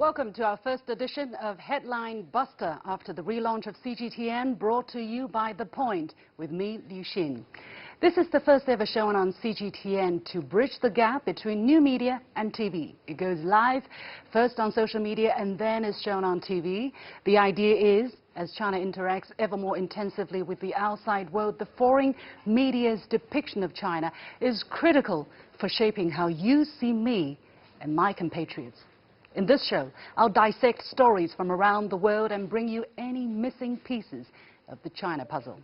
Welcome to our first edition of Headline Buster after the relaunch of CGTN, brought to you by The Point with me, Liu Xin. This is the first ever shown on CGTN to bridge the gap between new media and TV. It goes live first on social media and then is shown on TV. The idea is, as China interacts ever more intensively with the outside world, the foreign media's depiction of China is critical for shaping how you see me and my compatriots. In this show, I'll dissect stories from around the world and bring you any missing pieces of the China puzzle.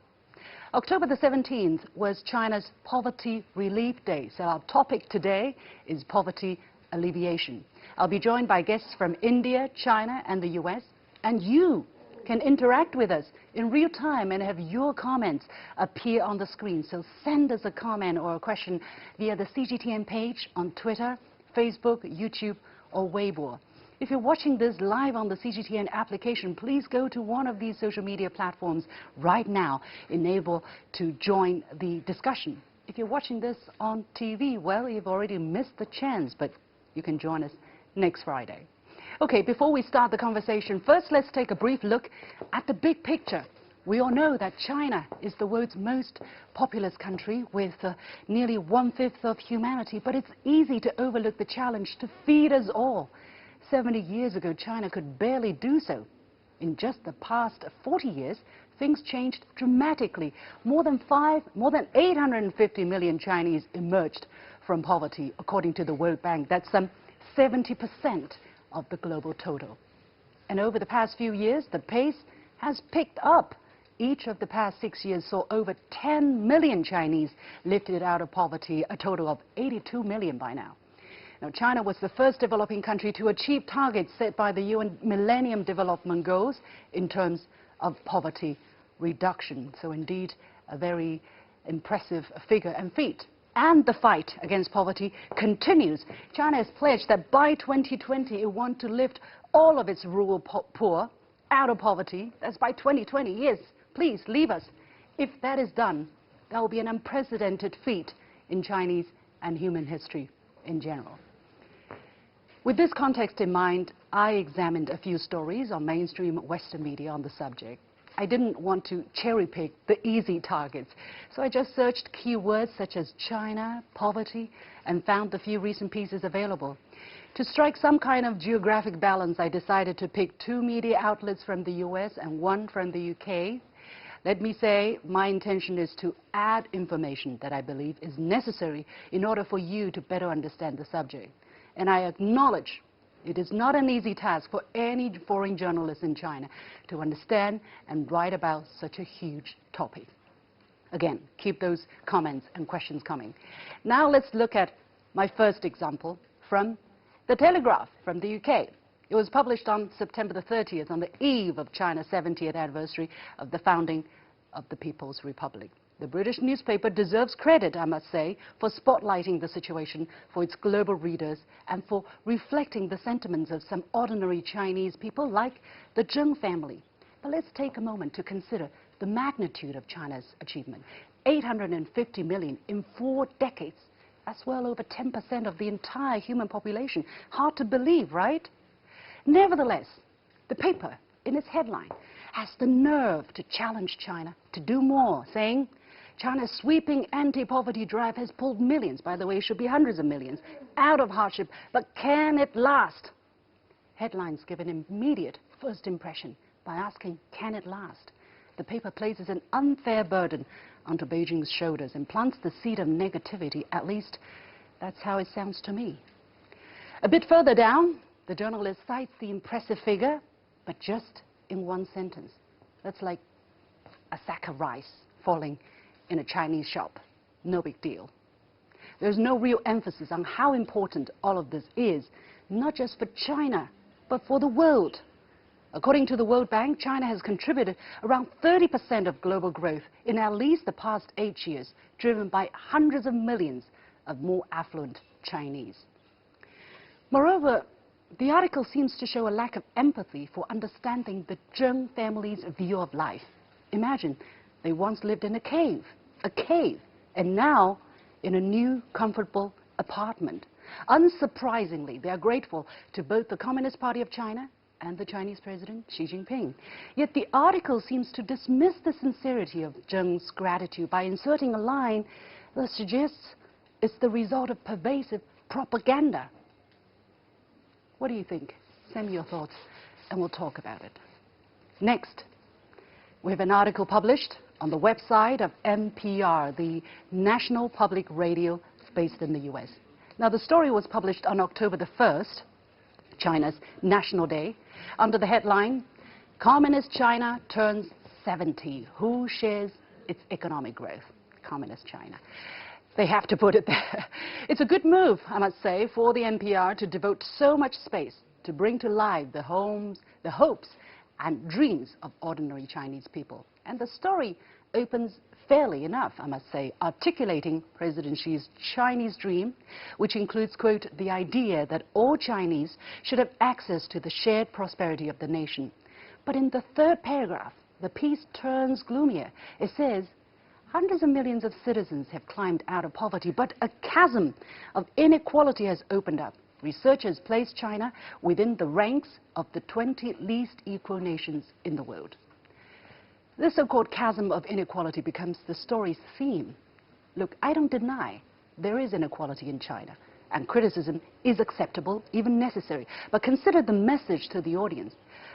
October the 17th was China's Poverty Relief Day, so our topic today is poverty alleviation. I'll be joined by guests from India, China and the US, and you can interact with us in real time and have your comments appear on the screen. So send us a comment or a question via the CGTN page on Twitter, Facebook, YouTube or Weibo. If you're watching this live on the CGTN application, please go to one of these social media platforms right now, enable to join the discussion. If you're watching this on TV, well, you've already missed the chance, but you can join us next Friday. Okay, before we start the conversation, first let's take a brief look at the big picture. We all know that China is the world's most populous country with nearly 1/5 of humanity, but it's easy to overlook the challenge to feed us all. 70 years ago, China could barely do so. In just the past 40 years, things changed dramatically. More than 850 million Chinese emerged from poverty, according to the World Bank. That's some 70% of the global total. And over the past few years, the pace has picked up. Each of the past 6 years saw over 10 million Chinese lifted out of poverty, a total of 82 million by now. Now, China was the first developing country to achieve targets set by the UN Millennium Development Goals in terms of poverty reduction. So indeed, a very impressive figure and feat. And the fight against poverty continues. China has pledged that by 2020 it wants to lift all of its rural poor out of poverty. That's by 2020. Yes, please leave us. If that is done, that will be an unprecedented feat in Chinese and human history in general. With this context in mind, I examined a few stories on mainstream Western media on the subject. I didn't want to cherry-pick the easy targets, so I just searched keywords such as China, poverty, and found the few recent pieces available. To strike some kind of geographic balance, I decided to pick 2 media outlets from the US and 1 from the UK. Let me say, my intention is to add information that I believe is necessary in order for you to better understand the subject. And I acknowledge it is not an easy task for any foreign journalist in China to understand and write about such a huge topic. Again, keep those comments and questions coming. Now let's look at my first example from the Telegraph from the UK. It was published on September the 30th, on the eve of China's 70th anniversary of the founding of the People's Republic. The British newspaper deserves credit, I must say, for spotlighting the situation for its global readers and for reflecting the sentiments of some ordinary Chinese people like the Zheng family. But let's take a moment to consider the magnitude of China's achievement. 850 million in 4 decades. That's well over 10% of the entire human population. Hard to believe, right? Nevertheless, the paper, in its headline, has the nerve to challenge China to do more, saying, China's sweeping anti-poverty drive has pulled millions, by the way, it should be hundreds of millions, out of hardship, but can it last? Headlines give an immediate first impression by asking, can it last? The paper places an unfair burden onto Beijing's shoulders and plants the seed of negativity. At least, that's how it sounds to me. A bit further down, the journalist cites the impressive figure, but just in 1 sentence. That's like a sack of rice falling in a Chinese shop. No big deal. There's no real emphasis on how important all of this is, not just for China, but for the world. According to the World Bank, China has contributed around 30% of global growth in at least the past 8 years, driven by hundreds of millions of more affluent Chinese. Moreover, the article seems to show a lack of empathy for understanding the Zheng family's view of life. Imagine, they once lived in a cave, and now in a new, comfortable apartment. Unsurprisingly, they are grateful to both the Communist Party of China and the Chinese President Xi Jinping. Yet the article seems to dismiss the sincerity of Zheng's gratitude by inserting a line that suggests it's the result of pervasive propaganda. What do you think? Send me your thoughts and we'll talk about it. Next, we have an article published on the website of NPR, the National Public Radio based in the US. Now, the story was published on October the 1st, China's National Day, under the headline, Communist China turns 70. Who shares its economic growth? Communist China. They have to put it there. It's a good move, I must say, for the NPR to devote so much space to bring to life the hopes and dreams of ordinary Chinese people. And the story opens fairly enough, I must say, articulating President Xi's Chinese dream, which includes, quote, the idea that all Chinese should have access to the shared prosperity of the nation. But in the third paragraph, the piece turns gloomier. It says, hundreds of millions of citizens have climbed out of poverty, but a chasm of inequality has opened up. Researchers place China within the ranks of the 20 least equal nations in the world. This so-called chasm of inequality becomes the story's theme. Look, I don't deny there is inequality in China, and criticism is acceptable, even necessary. But consider the message to the audience.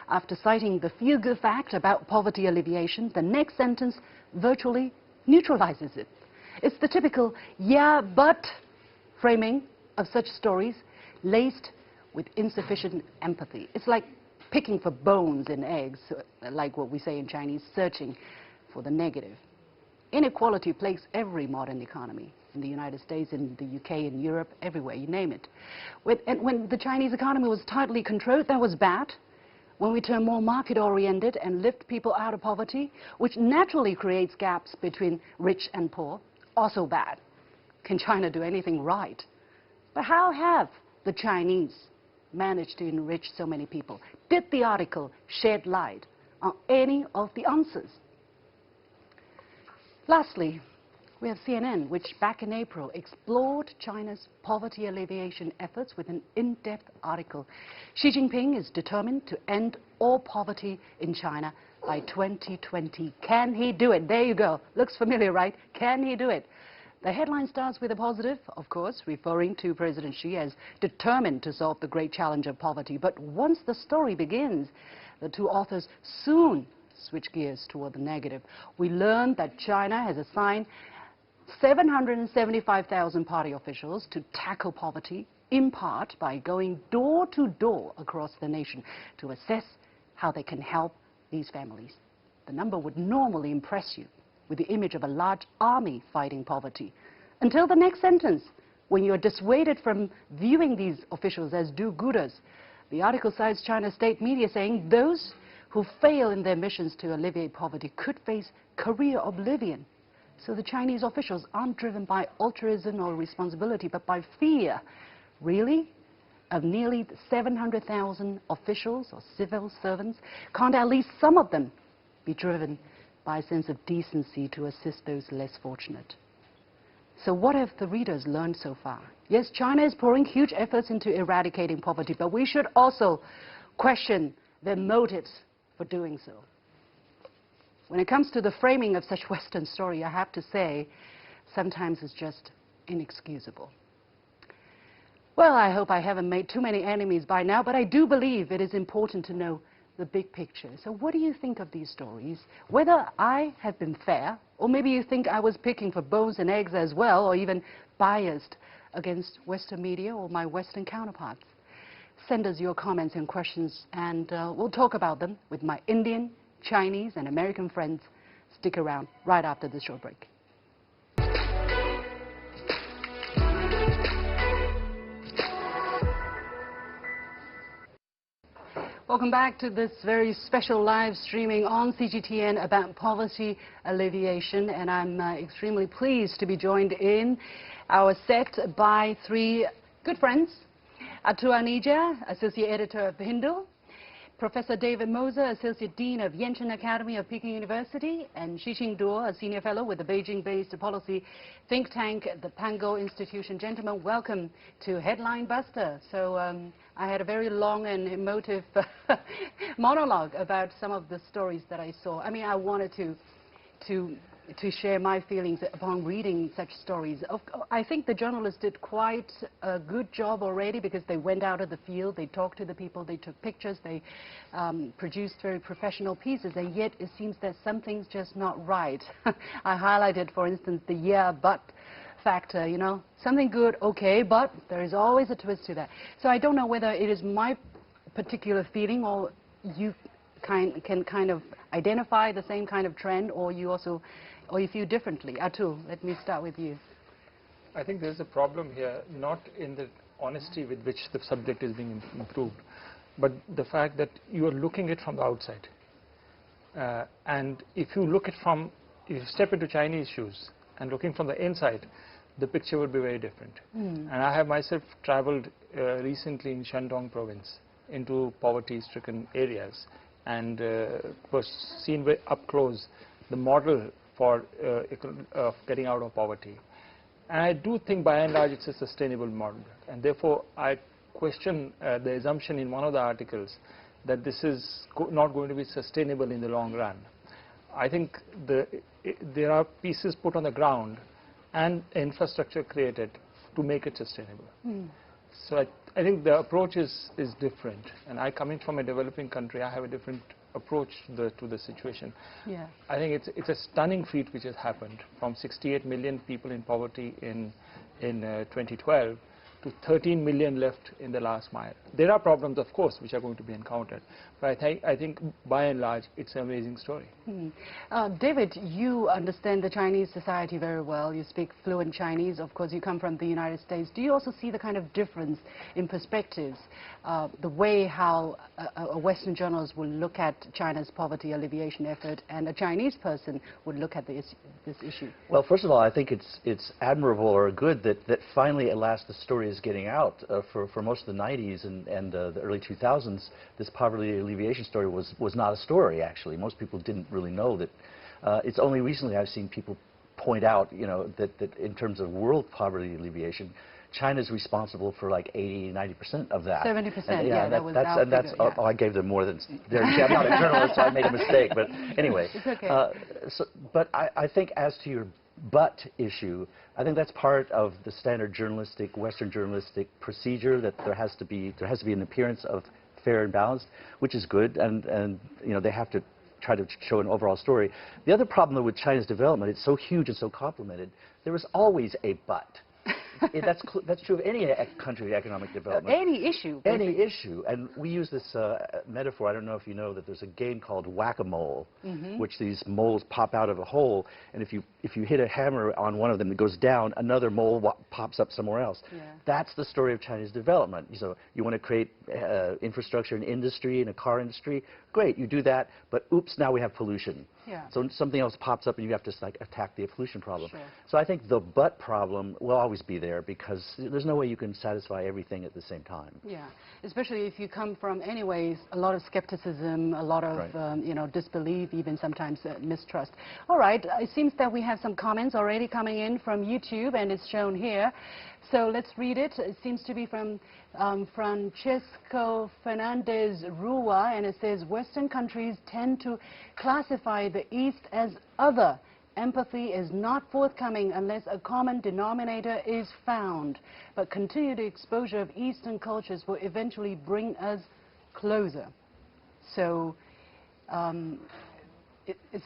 After citing the feel-good fact about poverty alleviation, the next sentence virtually neutralizes it. It's the typical yeah, but framing of such stories, laced with insufficient empathy. It's like picking for bones in eggs, like what we say in Chinese, searching for the negative. Inequality plagues every modern economy, in the United States, in the UK, in Europe, everywhere, you name it. When the Chinese economy was tightly controlled, that was bad. When we turn more market-oriented and lift people out of poverty, which naturally creates gaps between rich and poor, also bad. Can China do anything right? But how have the Chinese managed to enrich so many people? Did the article shed light on any of the answers? Lastly, we have CNN, which back in April explored China's poverty alleviation efforts with an in-depth article. Xi Jinping is determined to end all poverty in China by 2020. Can he do it? There you go. Looks familiar, right? Can he do it? The headline starts with a positive, of course, referring to President Xi as determined to solve the great challenge of poverty. But once the story begins, the two authors soon switch gears toward the negative. We learn that China has assigned 775,000 party officials to tackle poverty, in part by going door to door across the nation to assess how they can help these families. The number would normally impress you with the image of a large army fighting poverty. Until the next sentence, when you are dissuaded from viewing these officials as do-gooders. The article cites China's state media saying those who fail in their missions to alleviate poverty could face career oblivion. So the Chinese officials aren't driven by altruism or responsibility, but by fear. Really? Of nearly 700,000 officials or civil servants, can't at least some of them be driven by a sense of decency to assist those less fortunate? So what have the readers learned so far? Yes, China is pouring huge efforts into eradicating poverty, but we should also question their motives for doing so. When it comes to the framing of such Western story, I have to say, sometimes it's just inexcusable. Well, I hope I haven't made too many enemies by now, but I do believe it is important to know the big picture. So what do you think of these stories? Whether I have been fair, or maybe you think I was picking for bones and eggs as well, or even biased against Western media or my Western counterparts. Send us your comments and questions, and we'll talk about them with my Indian, Chinese, and American friends. Stick around right after this short break. Welcome back to this very special live streaming on CGTN about poverty alleviation, and I'm extremely pleased to be joined in our set by three good friends. Atul Aneja, Associate Editor of The Hindu, Professor David Moser, Associate Dean of Yenching Academy of Peking University, and Qinduo, a Senior Fellow with the Beijing-based policy think tank, the Pangoal Institution. Gentlemen, welcome to Headline Buster. So I had a very long and emotive monologue about some of the stories that I saw. I mean, I wanted to share my feelings upon reading such stories. I think the journalists did quite a good job already because they went out of the field, they talked to the people, they took pictures, they produced very professional pieces, and yet it seems that something's just not right. I highlighted, for instance, the yeah, but factor, you know, something good, okay, but there is always a twist to that. So I don't know whether it is my particular feeling or you can kind of identify the same kind of trend, or you feel differently. Atul, let me start with you. I think there's a problem here, not in the honesty with which the subject is being improved, but the fact that you are looking at it from the outside. And if you step into Chinese shoes and looking from the inside, the picture would be very different. And I have myself traveled recently in Shandong province into poverty-stricken areas, and was seen very up close the model for getting out of poverty. And I do think by and large it's a sustainable model, and therefore I question the assumption in one of the articles that this is not going to be sustainable in the long run. I think there are pieces put on the ground and infrastructure created to make it sustainable. So I think the approach is different, and I, coming from a developing country, I have a different approach to the situation. Yeah. I think it's a stunning feat which has happened from 68 million people in poverty in 2012 to 13 million left in the last mile. There are problems, of course, which are going to be encountered, but I think by and large it's an amazing story. David, you understand the Chinese society very well. You speak fluent Chinese. Of course, you come from the United States. Do you also see the kind of difference in perspectives, the way how a Western journalist will look at China's poverty alleviation effort and a Chinese person would look at this issue? Well, first of all, I think it's admirable or good that finally at last the story is getting out. For most of the 90s and the early 2000s, this poverty alleviation story was not a story, actually. Most people didn't really know that. It's only recently I've seen people point out, you know, that in terms of world poverty alleviation, China's responsible for like 80–90% of that. 70%, and, yeah, that's oh, I gave them more than. I'm not a journalist, so I made a mistake. But anyway, it's okay. But I think as to your but issue, I think that's part of the standard journalistic, Western journalistic procedure, that there has to be an appearance of fair and balanced, which is good, and you know, they have to try to show an overall story. The other problem with China's development, it's so huge and so complicated, there is always a but. That's true of any country economic development. Any issue. Basically. Any issue. And we use this metaphor, I don't know if you know, that there's a game called whack-a-mole, which these moles pop out of a hole, and if you hit a hammer on one of them, it goes down, another mole pops up somewhere else. Yeah. That's the story of Chinese development. So you want to create infrastructure and industry in a car industry, great, you do that, but oops, now we have pollution. Yeah. So something else pops up and you have to like attack the pollution problem. Sure. So I think the but problem will always be there because there's no way you can satisfy everything at the same time. Yeah, especially if you come from anyways a lot of skepticism, a lot of right. you know, disbelief, even sometimes mistrust. All right, it seems that we have some comments already coming in from YouTube, and it's shown here. So let's read it. It seems to be from Francesco Fernandez Rua, and it says, Western countries tend to classify the East as other. Empathy is not forthcoming unless a common denominator is found. But continued exposure of Eastern cultures will eventually bring us closer. So,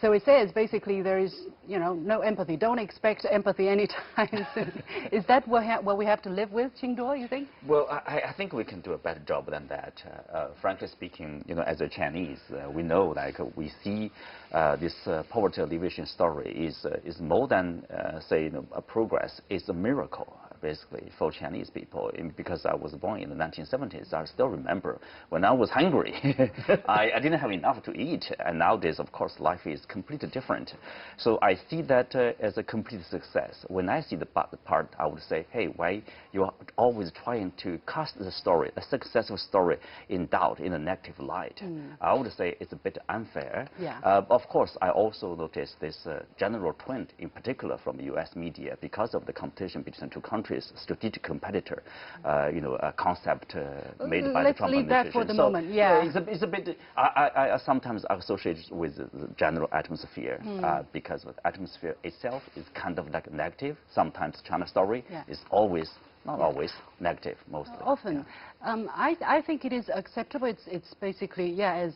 so it says basically there is, you know, no empathy. Don't expect empathy anytime soon. Is that what we have to live with, Qinduo, you think? Well, I think we can do a better job than that. Frankly speaking, you know, as a Chinese, we know, like, we see this poverty alleviation story is more than, say, you know, a progress. It's a miracle. basically, for Chinese people. Because I was born in the 1970s, I still remember when I was hungry, I didn't have enough to eat. And nowadays, of course, life is completely different. So I see that as a complete success. When I see the part, I would say, hey, why you are always trying to cast the story, a successful story, in doubt, in a negative light? I would say it's a bit unfair. Yeah. Of course, I also noticed this general trend, in particular from U.S. media, because of the competition between two countries, strategic competitor, a concept made by the Trump administration. Let's leave that for the moment. Yeah. It's a bit. I sometimes associate it with the general atmosphere because the atmosphere itself is kind of like negative. Sometimes China story is always. Not always, negative, mostly. Often. I think it is acceptable. It's basically, as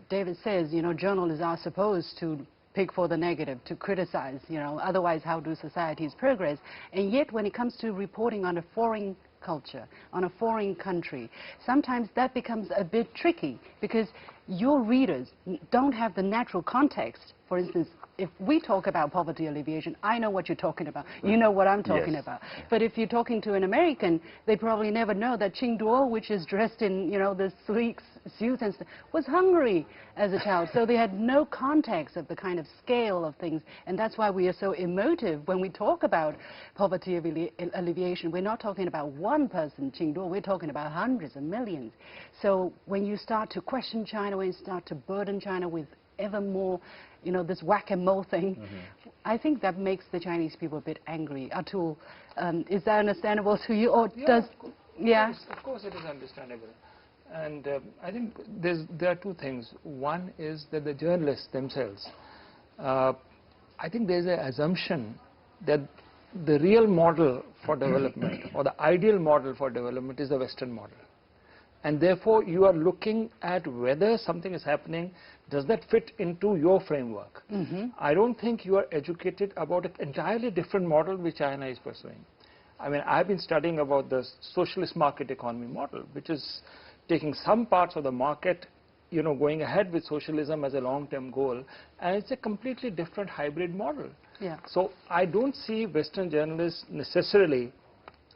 David says, journalists are supposed to pick for the negative, to criticize, otherwise how do societies progress? And yet when it comes to reporting on a foreign culture, on a foreign country, sometimes that becomes a bit tricky because your readers don't have the natural context. For instance, if we talk about poverty alleviation, I know what you're talking about. You know what I'm talking about. But if you're talking to an American, they probably never know that Qinduo, which is dressed in, the sleek suit and stuff, was hungry as a child. So they had no context of the kind of scale of things. And that's why we are so emotive when we talk about poverty alleviation. We're not talking about one person, Qinduo. We're talking about hundreds of millions. So when you start to question China, when you start to burden China with ever more, this whack-a-mole thing, I think that makes the Chinese people a bit angry. Atul, is that understandable to you, or does? Of course it is understandable. And I think there are two things. One is that the journalists themselves, I think there's an assumption that the real model for development or the ideal model for development is the Western model. And therefore, you are looking at whether something is happening, does that fit into your framework? I don't think you are educated about an entirely different model which China is pursuing. I mean, I've been studying about the socialist market economy model, which is taking some parts of the market, going ahead with socialism as a long-term goal, and it's a completely different hybrid model. So I don't see Western journalists necessarily,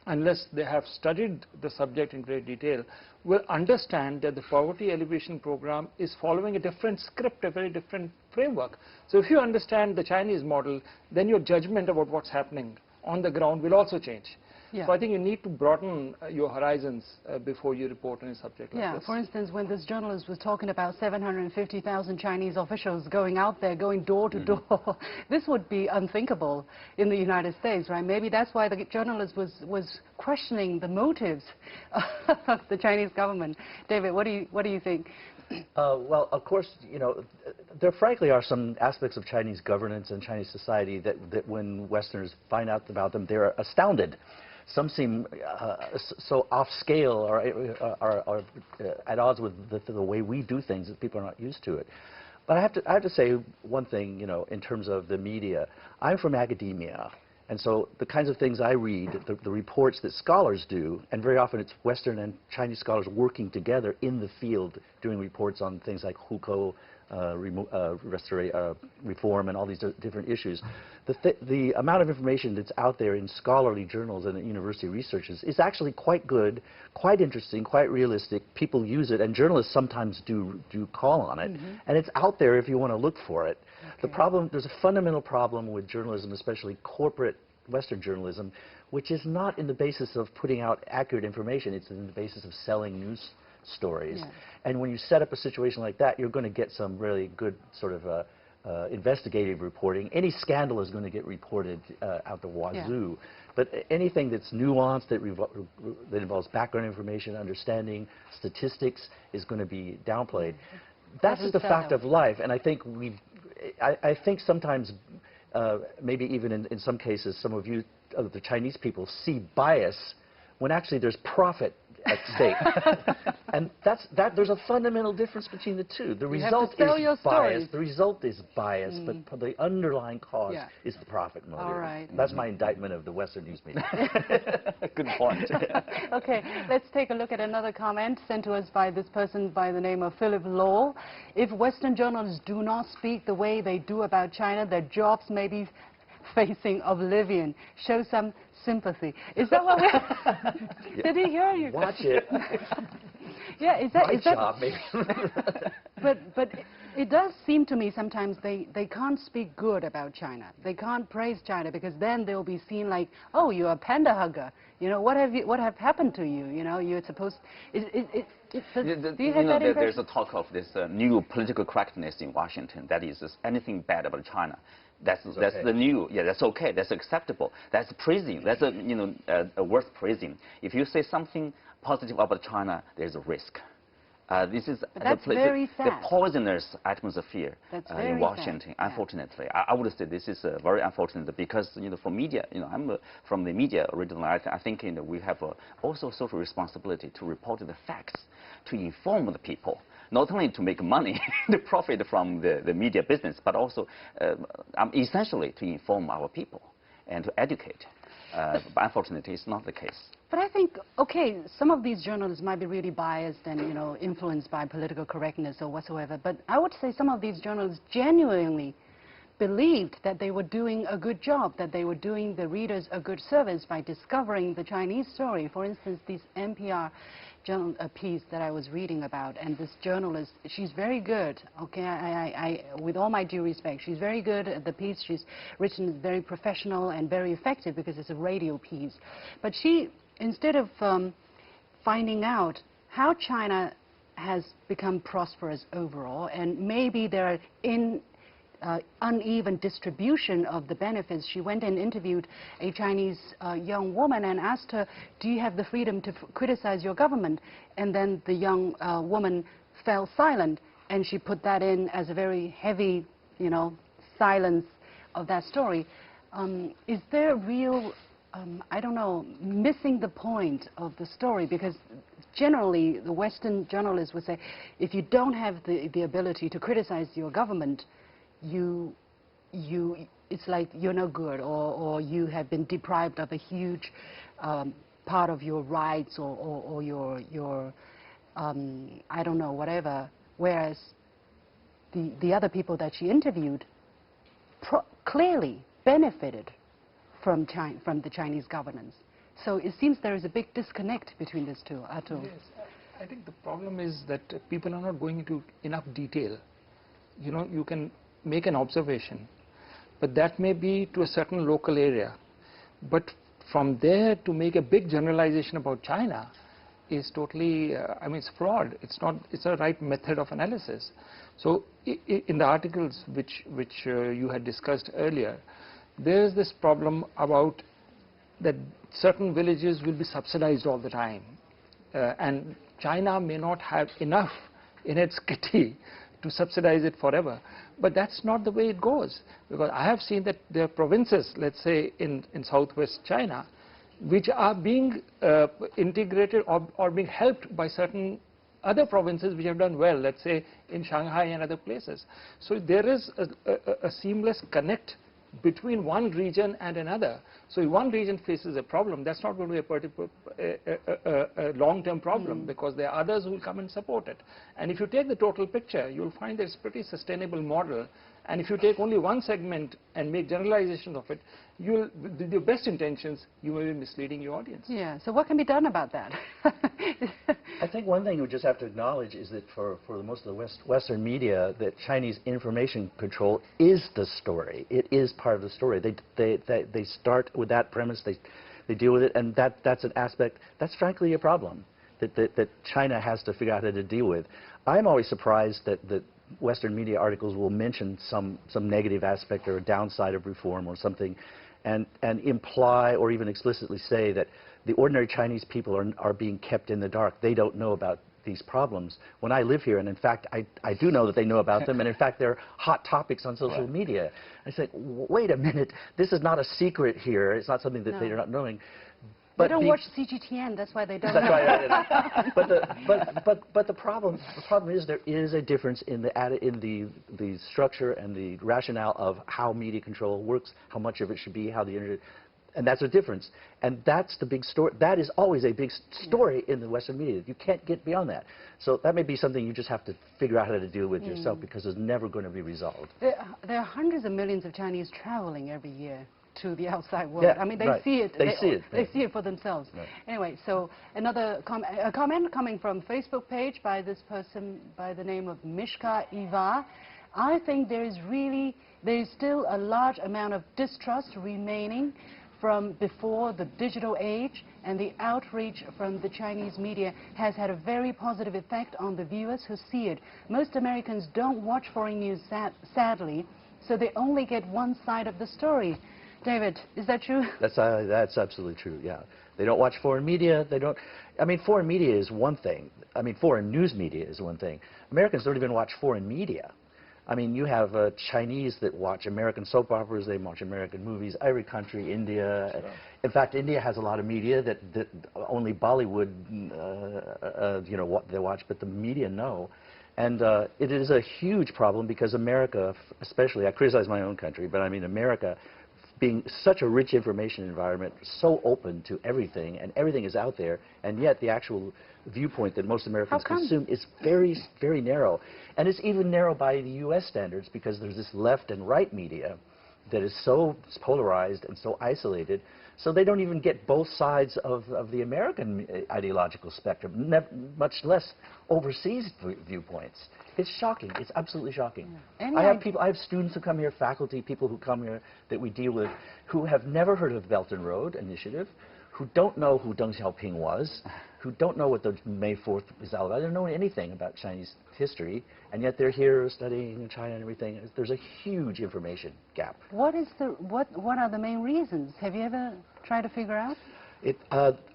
unless they have studied the subject in great detail, will understand that the poverty alleviation program is following a different script, a very different framework. So if you understand the Chinese model, then your judgment about what's happening on the ground will also change. So I think you need to broaden your horizons before you report on a subject like this. For instance, when this journalist was talking about 750,000 Chinese officials going out there, going door to door, this would be unthinkable in the United States, right? Maybe that's why the journalist was questioning the motives of the Chinese government. David, what do you think? Well, of course, there frankly are some aspects of Chinese governance and Chinese society that when Westerners find out about them, they're astounded. Some seem so off scale or are at odds with the way we do things that people are not used to it. But I have to say one thing, in terms of the media. I'm from academia. And so the kinds of things I read, the reports that scholars do, and very often it's Western and Chinese scholars working together in the field doing reports on things like hukou, reform and all these different issues. The amount of information that's out there in scholarly journals and university researches is actually quite good, quite interesting, quite realistic. People use it, and journalists sometimes do call on it. And it's out there if you want to look for it. The problem, there's a fundamental problem with journalism, especially corporate Western journalism, which is not in the basis of putting out accurate information. It's in the basis of selling news stories. And when you set up a situation like that, you're going to get some really good sort of investigative reporting. Any scandal is going to get reported out the wazoo. But anything that's nuanced, that involves background information, understanding, statistics, is going to be downplayed. That's just a fact of life. And I think I think sometimes, maybe even in some cases, some of you, the Chinese people, see bias when actually there's profit at stake. And there's a fundamental difference between the two. The result is bias. The result is bias, but the underlying cause is the profit motive. All right. That's my indictment of the Western news media. Good point. Okay, let's take a look at another comment sent to us by this person by the name of Philip Law. If Western journalists do not speak the way they do about China, their jobs may be facing oblivion. Show some sympathy. Is that what we... Did he hear you? Watch it. Yeah, is that... My is that job, maybe. but it does seem to me sometimes they can't speak good about China. They can't praise China because then they'll be seen like, oh, you're a panda hugger. You know, what have happened to you? You know, you're supposed... do you have that impression? There's a talk of this new political correctness in Washington. That is, anything bad about China, that's okay. the new. Yeah, that's okay. That's acceptable. That's praising. That's worth praising. If you say something positive about China, there's a risk. This is the poisonous atmosphere in Washington. Sad. Unfortunately, I would say this is very unfortunate because for media, I'm from the media originally. I think we have also social responsibility to report the facts, to inform the people, not only to make money, to profit from the media business, but also essentially to inform our people and to educate. But unfortunately, it's not the case. But I think, okay, some of these journalists might be really biased and, influenced by political correctness or whatsoever, but I would say some of these journalists genuinely believed that they were doing a good job, that they were doing the readers a good service by discovering the Chinese story. For instance, this NPR piece that I was reading about, and this journalist, she's very good, okay, I with all my due respect, she's very good at the piece. She's written very professional and very effective because it's a radio piece. But she, instead of finding out how China has become prosperous overall, and maybe there are uneven distribution of the benefits, she went and interviewed a Chinese young woman and asked her, do you have the freedom to criticize your government? And then the young woman fell silent, and she put that in as a very heavy, silence of that story. Is there real, I don't know, missing the point of the story? Because generally, the Western journalists would say, if you don't have the ability to criticize your government, it's like you're no good, or you have been deprived of a huge part of your rights or your I don't know, whatever. Whereas the other people that she interviewed clearly benefited from the Chinese governance. So it seems there is a big disconnect between these two. Atul. Yes, I think the problem is that people are not going into enough detail. You can make an observation, but that may be to a certain local area. But from there to make a big generalization about China is totally, it's fraud. It's a right method of analysis. So in the articles which you had discussed earlier, there is this problem about that certain villages will be subsidized all the time, and China may not have enough in its kitty to subsidize it forever. But that's not the way it goes, because I have seen that there are provinces, let's say in southwest China, which are being integrated or being helped by certain other provinces which have done well, let's say in Shanghai and other places. So there is a seamless connect between one region and another. So if one region faces a problem, that's not going to be a long-term problem, because there are others who will come and support it. And if you take the total picture, you'll find that it's a pretty sustainable model. And if you take only one segment and make generalizations of it, with your best intentions, you may be misleading your audience. Yeah, so what can be done about that? I think one thing we just have to acknowledge is that for most of the Western media, that Chinese information control is the story. It is part of the story. They start with that premise, they deal with it, and that's an aspect, that's frankly a problem that China has to figure out how to deal with. I'm always surprised that Western media articles will mention some negative aspect or a downside of reform or something, and imply or even explicitly say that the ordinary Chinese people are being kept in the dark. They don't know about these problems. When I live here, and in fact I do know that they know about them, and in fact they're hot topics on social media. I say, wait a minute, this is not a secret here. It's not something that they're not knowing. But they don't watch CGTN, that's why they don't know. Right. But the problem is there is a difference in the structure and the rationale of how media control works, how much of it should be, how the internet, and that's a difference. And that's the big story. That is always a big story in the Western media. You can't get beyond that. So that may be something you just have to figure out how to deal with yourself, because it's never going to be resolved. There are hundreds of millions of Chinese traveling every year. to the outside world. Yeah, I mean, they right. see it. They see it. They see it for themselves. Right. Anyway, so another a comment coming from Facebook page by this person by the name of Mishka Iva. I think there is still a large amount of distrust remaining from before the digital age, and the outreach from the Chinese media has had a very positive effect on the viewers who see it. Most Americans don't watch foreign news, sadly, so they only get one side of the story. David, is that true? That's absolutely true, yeah. They don't watch foreign media. They don't. I mean, foreign media is one thing. I mean, foreign news media is one thing. Americans don't even watch foreign media. I mean, you have Chinese that watch American soap operas, they watch American movies, every country, India. Sure. In fact, India has a lot of media that only Bollywood, you know, they watch, but the media know. And it is a huge problem because America, especially, I criticize my own country, but I mean America, being such a rich information environment, so open to everything, and everything is out there, and yet the actual viewpoint that most Americans consume is very, very narrow. And it's even narrow by the U.S. standards because there's this left and right media that is so polarized and so isolated, so they don't even get both sides of the American ideological spectrum, much less overseas viewpoints. It's shocking. It's absolutely shocking. Yeah. I have students who come here, faculty, people who come here that we deal with, who have never heard of the Belt and Road Initiative, who don't know who Deng Xiaoping was, who don't know what the May 4th is all about. They don't know anything about Chinese history, and yet they're here studying China and everything. There's a huge information gap. What are the main reasons? Have you ever tried to figure out?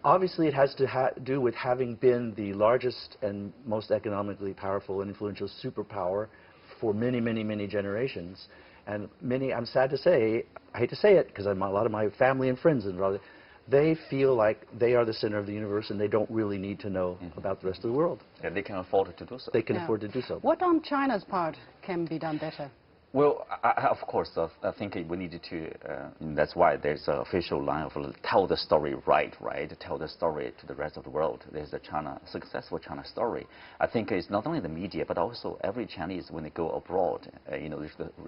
Obviously, it has to do with having been the largest and most economically powerful and influential superpower for many, many, many generations. And many, I'm sad to say, I hate to say it, because a lot of my family and friends and brother, they feel like they are the center of the universe and they don't really need to know about the rest of the world. Yeah, they can afford to do so. They can afford to do so. What on China's part can be done better? Well, of course, I think we need to, that's why there's an official line of tell the story right? Tell the story to the rest of the world. There's a successful China story. I think it's not only the media, but also every Chinese, when they go abroad, comparing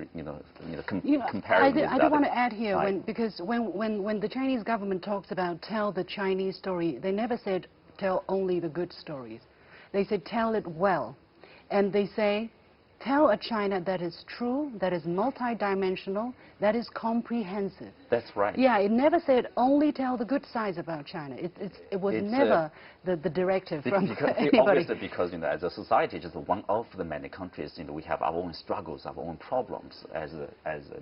I do want to add here, because when the Chinese government talks about tell the Chinese story, they never said tell only the good stories. They said tell it well. And they say, tell a China that is true, that is multidimensional, that is comprehensive. That's right. Yeah, it never said only tell the good sides about China. It was never the directive from anybody. Obviously, because as a society, just one of the many countries, we have our own struggles, our own problems, as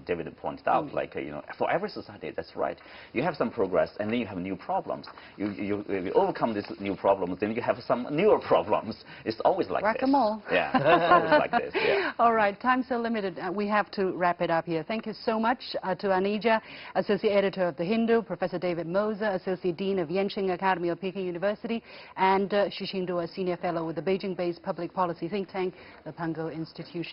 David pointed out. Like for every society, that's right. You have some progress, and then you have new problems. You overcome these new problems, then you have some newer problems. It's always like this. Whack-a-mole. Yeah, it's always like this. Yeah. All right, time's so limited. We have to wrap it up here. Thank you so much to Aneja, Associate Editor of The Hindu, Professor David Moser, Associate Dean of Yenching Academy of Peking University, and Qinduo, a Senior Fellow with the Beijing-based public policy think tank, the Pangoal Institution.